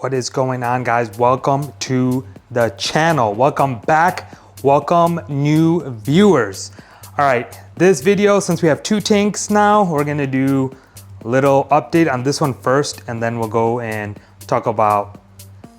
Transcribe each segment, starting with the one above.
What is going on, guys? Welcome to the channel. Welcome back. Welcome new viewers. All right, this video, since we have two tanks now, we're gonna do a little update on this one first, and then we'll go and talk about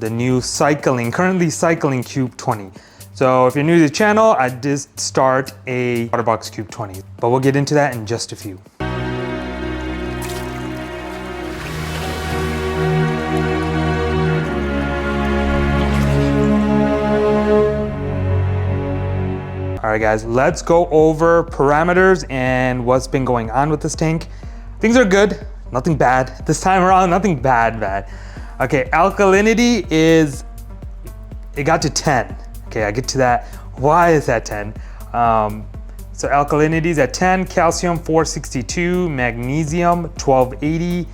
the new currently cycling Cube 20. So if you're new to the channel, I did start a Waterbox Cube 20, but we'll get into that in just a few. All right, guys, let's go over parameters and what's been going on with this tank. Things are good, nothing bad. This time around, nothing bad. Okay, alkalinity it got to 10. Okay, I get to that. Why is that 10? So alkalinity is at 10, calcium 462, magnesium 1280,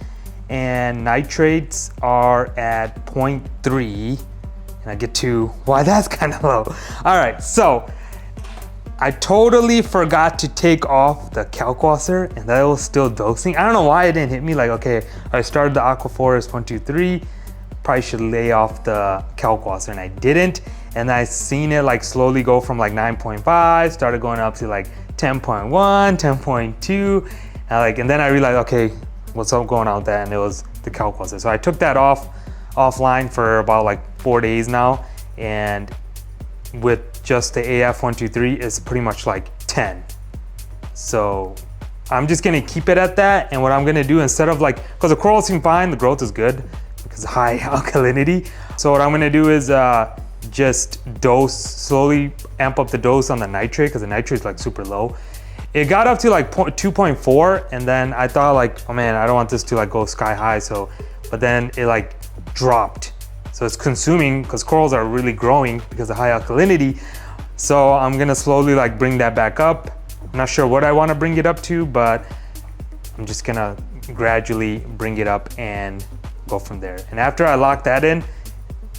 and nitrates are at 0.3. And I get to why that's kind of low. All right, so I totally forgot to take off the calcwasser, and that was still dosing. I don't know why it didn't hit me. Like, okay, I started the aquaforest 1, 2, 3. Probably should lay off the calcwasser, and I didn't. And I seen it like slowly go from like 9.5, started going up to like 10.1, 10.2, and then I realized, okay, what's up going on with that? And it was the calcwasser. So I took that offline for about like 4 days now, and with just the AF123 is pretty much like 10. So I'm just gonna keep it at that. And what I'm gonna do, instead of like, because the coral seem fine, the growth is good because of high alkalinity. So what I'm gonna do is just slowly amp up the dose on the nitrate, because the nitrate is like super low. It got up to like 2.4, and then I thought like, oh man, I don't want this to like go sky high. So, but then it like dropped. So it's consuming, because corals are really growing because of high alkalinity. So I'm gonna slowly like bring that back up. I'm not sure what I wanna bring it up to, but I'm just gonna gradually bring it up and go from there. And after I lock that in,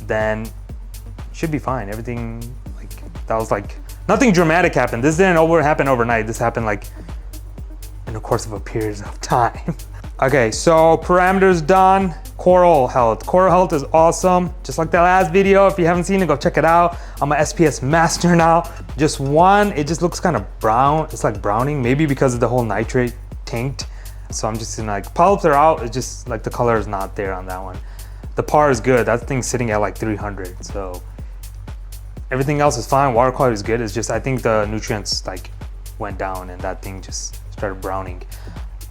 then it should be fine. Everything, like, that was like, nothing dramatic happened. This didn't happen overnight. This happened like in the course of a period of time. Okay, so parameters done. Coral health. Coral health is awesome. Just like that last video. If you haven't seen it, go check it out. I'm an SPS master now. Just one, it just looks kind of brown. It's like browning, maybe because of the whole nitrate tanked. So I'm just gonna like, polyps are out. It's just like the color is not there on that one. The par is good. That thing's sitting at like 300. So everything else is fine. Water quality is good. It's just, I think the nutrients like went down and that thing just started browning.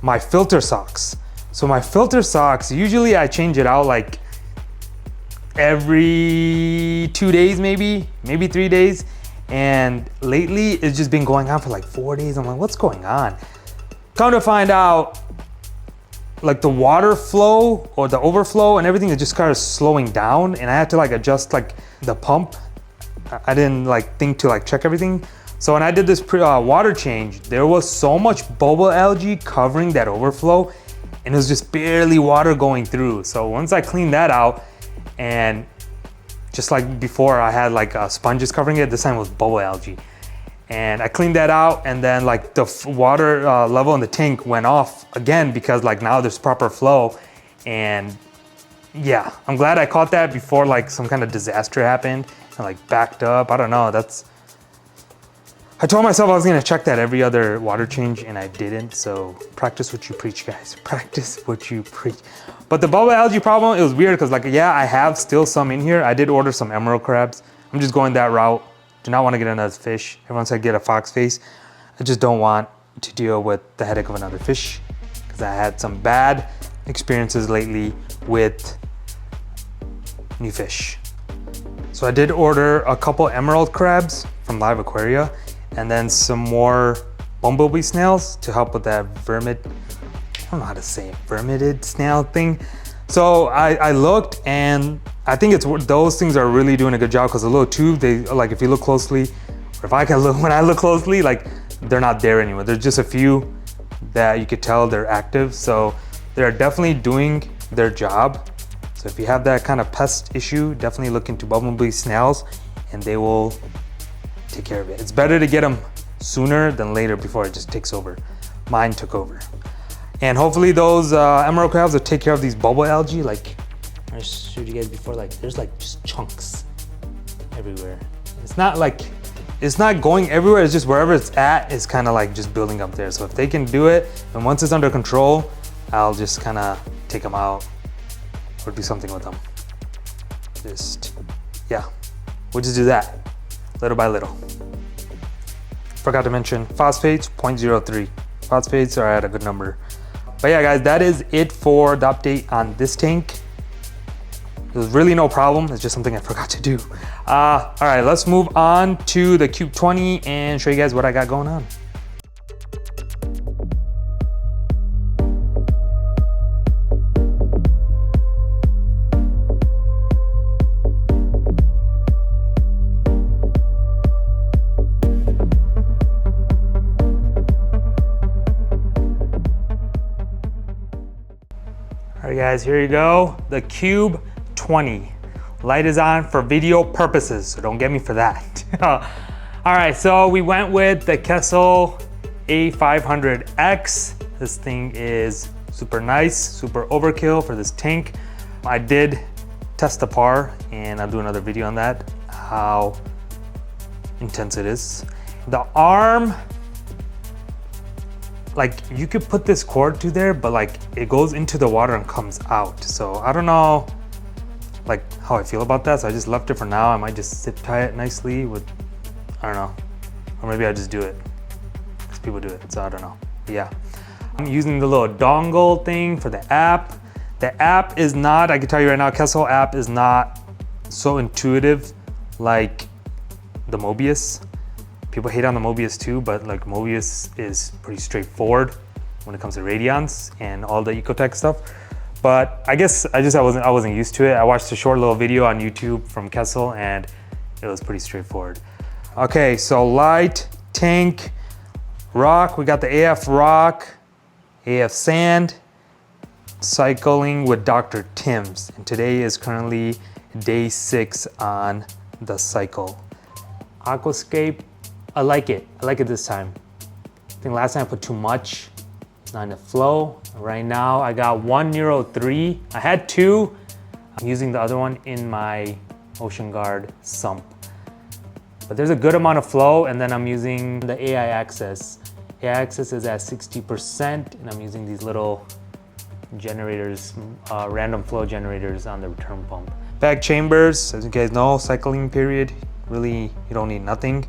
My filter socks. So my filter socks, usually I change it out like every 2 days, maybe 3 days. And lately it's just been going on for like 4 days. I'm like, what's going on? Come to find out, like the water flow or the overflow and everything is just kind of slowing down, and I had to like adjust like the pump. I didn't like think to like check everything. So when I did this water change, there was so much bubble algae covering that overflow, and it was just barely water going through. So once I cleaned that out, and just like before I had like sponges covering it, this time it was bubble algae. And I cleaned that out, and then like the water level in the tank went off again, because like now there's proper flow. And yeah, I'm glad I caught that before like some kind of disaster happened and like backed up. I don't know, I told myself I was gonna check that every other water change, and I didn't. So practice what you preach, guys. Practice what you preach. But the bubble algae problem, it was weird because like, yeah, I have still some in here. I did order some emerald crabs. I'm just going that route. Do not want to get another fish. Everyone said get a fox face. I just don't want to deal with the headache of another fish, because I had some bad experiences lately with new fish. So I did order a couple emerald crabs from Live Aquaria, and then some more bumblebee snails to help with that I don't know how to say it, vermidid snail thing. So I looked, and I think those things are really doing a good job, because the little tube, they like, if you look closely, or if I can look, when I look closely, like they're not there anymore. There's just a few that you could tell they're active. So they're definitely doing their job. So if you have that kind of pest issue, definitely look into bumblebee snails, and they will take care of it. It's better to get them sooner than later before it just takes over. Mine took over. And hopefully those emerald crabs will take care of these bubble algae. Like, I showed you guys before, like there's like just chunks everywhere. It's not like, it's not going everywhere, it's just wherever it's at is kind of like just building up there. So if they can do it, and once it's under control, I'll just kind of take them out or do something with them. Just, yeah, we'll just do that little by little. Forgot to mention phosphates 0.03. Phosphates are at a good number. But yeah guys, that is it for the update on this tank. There's really no problem, it's just something I forgot to do. All right, let's move on to the Cube 20 and show you guys what I got going on. All right guys, here you go, the Cube 20. Light is on for video purposes, so don't get me for that. All right, so we went with the Kessil A500x. This thing is super nice, super overkill for this tank. I did test the par, and I'll do another video on that, how intense it is. The arm, like you could put this cord to there, but like it goes into the water and comes out. So I don't know like how I feel about that. So I just left it for now. I might just zip tie it nicely with, I don't know. Or maybe I just do it because people do it, so I don't know. But yeah, I'm using the little dongle thing for the app. The app is not, I can tell you right now, Kessil app is not so intuitive like the Mobius. People hate on the Mobius too, but like Mobius is pretty straightforward when it comes to Radions and all the Ecotech stuff. But I guess I wasn't used to it. I watched a short little video on YouTube from Kessil and it was pretty straightforward. Okay, so light, tank, rock. We got the AF rock, AF sand, cycling with Dr. Tim's. And today is currently day 6 on the cycle. Aquascape, I like it this time. I think last time I put too much. It's not enough flow. Right now I got 1 Neuro 3. I had 2. I'm using the other one in my Oceangaurd sump. But there's a good amount of flow, and then I'm using the AI Access. AI Access is at 60%, and I'm using these little generators, random flow generators on the return pump. Back chambers, as you guys know, cycling period, really you don't need nothing.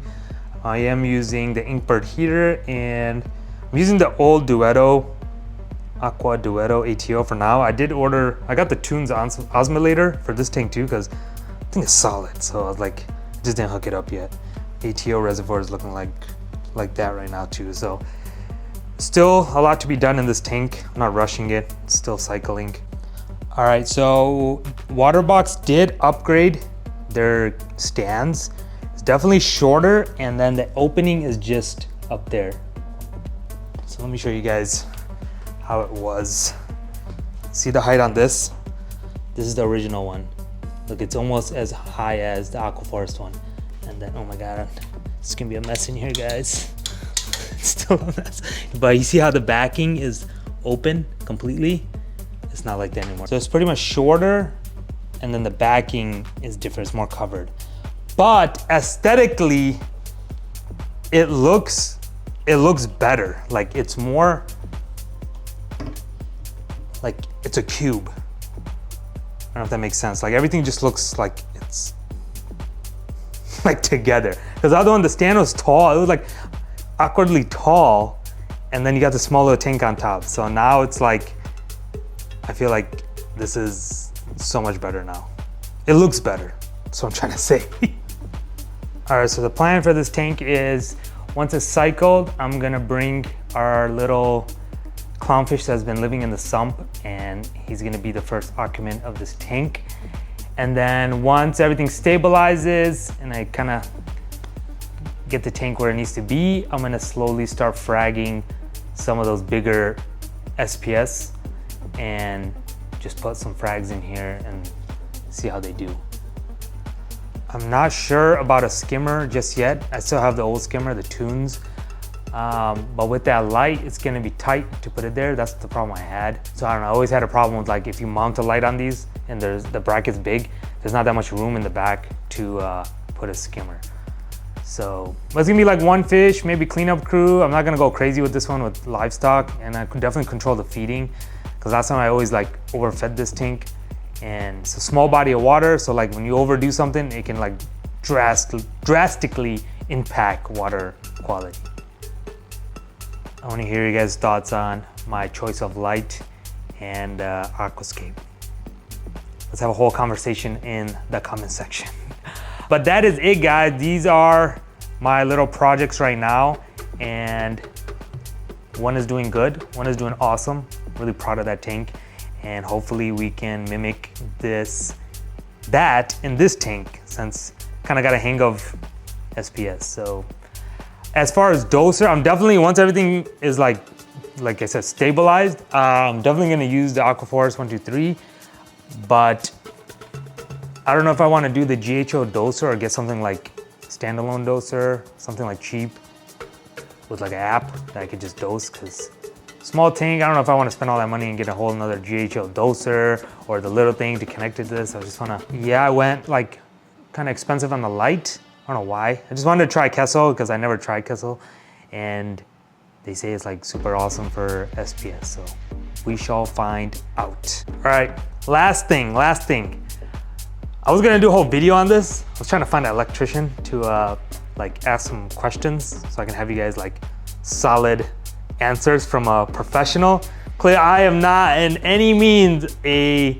I am using the Inkbird heater, and I'm using the old Duetto, Aqua Duetto ATO for now. I got the Tunes osmolator for this tank too, because I think it's solid. So I was like, just didn't hook it up yet. ATO reservoir is looking like that right now too. So still a lot to be done in this tank. I'm not rushing it, it's still cycling. All right, so Waterbox did upgrade their stands. It's definitely shorter, and then the opening is just up there. So let me show you guys how it was. See the height on this? This is the original one. Look, it's almost as high as the aquaforest one. And then, oh my God, it's gonna be a mess in here, guys. It's still a mess. But you see how the backing is open completely? It's not like that anymore. So it's pretty much shorter, and then the backing is different, it's more covered. But aesthetically, it looks better. Like it's more, like it's a cube. I don't know if that makes sense. Like everything just looks like it's like together. Because the other one, the stand was tall. It was like awkwardly tall. And then you got the small little tank on top. So now it's like, I feel like this is so much better now. It looks better. That's what I'm trying to say. All right, so the plan for this tank is once it's cycled, I'm gonna bring our little clownfish that's been living in the sump, and he's gonna be the first occupant of this tank. And then once everything stabilizes and I kind of get the tank where it needs to be, I'm gonna slowly start fragging some of those bigger SPS and just put some frags in here and see how they do. I'm not sure about a skimmer just yet. I still have the old skimmer, the Tunes. But with that light, it's gonna be tight to put it there. That's the problem I had. So I don't know, I always had a problem with like if you mount a light on these and the bracket's big, there's not that much room in the back to put a skimmer. So it's gonna be like one fish, maybe cleanup crew. I'm not gonna go crazy with this one with livestock, and I could definitely control the feeding because last time I always like overfed this tank, and it's a small body of water. So like when you overdo something, it can like drastically impact water quality. I want to hear you guys' thoughts on my choice of light and aquascape. Let's have a whole conversation in the comment section. But that is it, guys. These are my little projects right now, and one is doing good, one is doing awesome. Really proud of that tank, and hopefully we can mimic that in this tank, since kind of got a hang of SPS. So as far as doser, I'm definitely, once everything is like I said, stabilized, I'm definitely gonna use the Aquaforest 123, but I don't know if I want to do the GHO doser or get something like standalone doser, something like cheap with like an app that I could just dose, because small tank, I don't know if I want to spend all that money and get a whole another GHO doser or the little thing to connect it to this. I just want to, yeah, I went like kind of expensive on the light. I don't know why. I just wanted to try Kessil because I never tried Kessil, and they say it's like super awesome for SPS. So we shall find out. All right, last thing. I was gonna do a whole video on this. I was trying to find an electrician to like ask some questions so I can have you guys like solid answers from a professional. Clearly, I am not in any means a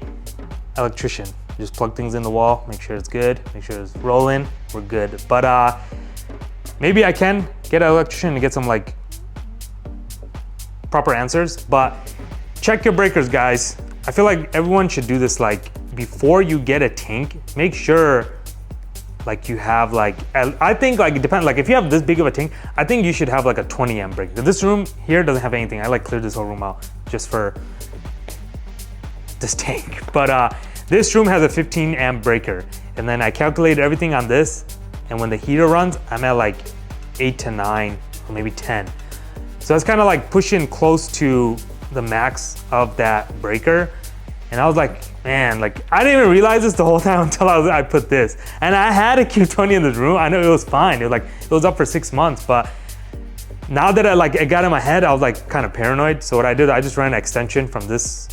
electrician. Just plug things in the wall, make sure it's good, make sure it's rolling, we're good. But maybe I can get an electrician to get some like proper answers, but check your breakers, guys. I feel like everyone should do this, like before you get a tank, make sure like you have like, I think like it depends, like if you have this big of a tank, I think you should have like a 20 amp breaker. This room here doesn't have anything. I like cleared this whole room out just for this tank. But this room has a 15 amp breaker, and then I calculated everything on this, and when the heater runs, I'm at like 8 to 9 or maybe 10. So it's kind of like pushing close to the max of that breaker. And I was like, man, like I didn't even realize this the whole time until I put this. And I had a Q20 in this room. I know it was fine. It was up for 6 months, but now that it got in my head, I was like kind of paranoid. So what I did, I just ran an extension from this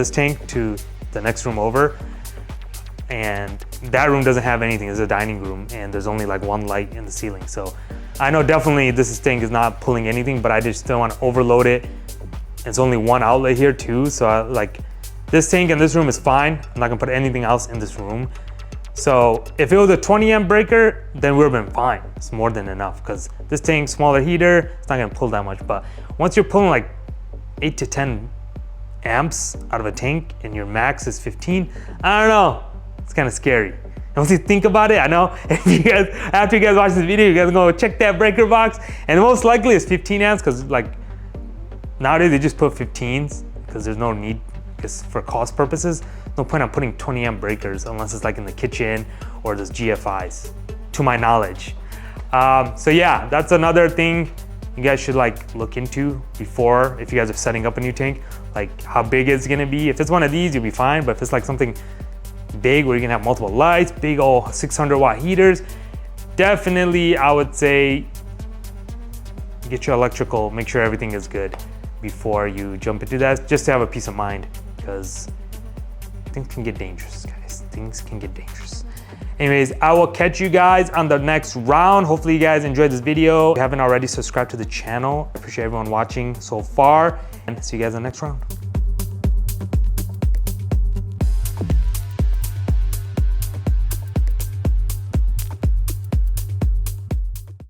tank to the next room over. And that room doesn't have anything. It's a dining room, and there's only like one light in the ceiling. So I know definitely this tank is not pulling anything, but I just don't want to overload it. It's only one outlet here too. So this tank in this room is fine. I'm not gonna put anything else in this room. So if it was a 20 amp breaker, then we would have been fine. It's more than enough, because this tank, smaller heater, it's not gonna pull that much. But once you're pulling like 8 to 10 amps out of a tank and your max is 15, I don't know, it's kind of scary. And once you think about it, I know if you guys, after you guys watch this video, you guys go check that breaker box, and most likely it's 15 amps, because like nowadays they just put 15s because there's no need. Because for cost purposes, no point on putting 20 amp breakers unless it's like in the kitchen or there's GFIs, to my knowledge. So yeah, that's another thing you guys should like look into before, if you guys are setting up a new tank, like how big it's gonna be. If it's one of these, you'll be fine. But if it's like something big where you can have multiple lights, big old 600 watt heaters, definitely I would say get your electrical, make sure everything is good before you jump into that, just to have a peace of mind, because things can get dangerous, guys. Things can get dangerous. Anyways, I will catch you guys on the next round. Hopefully you guys enjoyed this video. If you haven't already, subscribe to the channel. I appreciate everyone watching so far, and see you guys in the next round.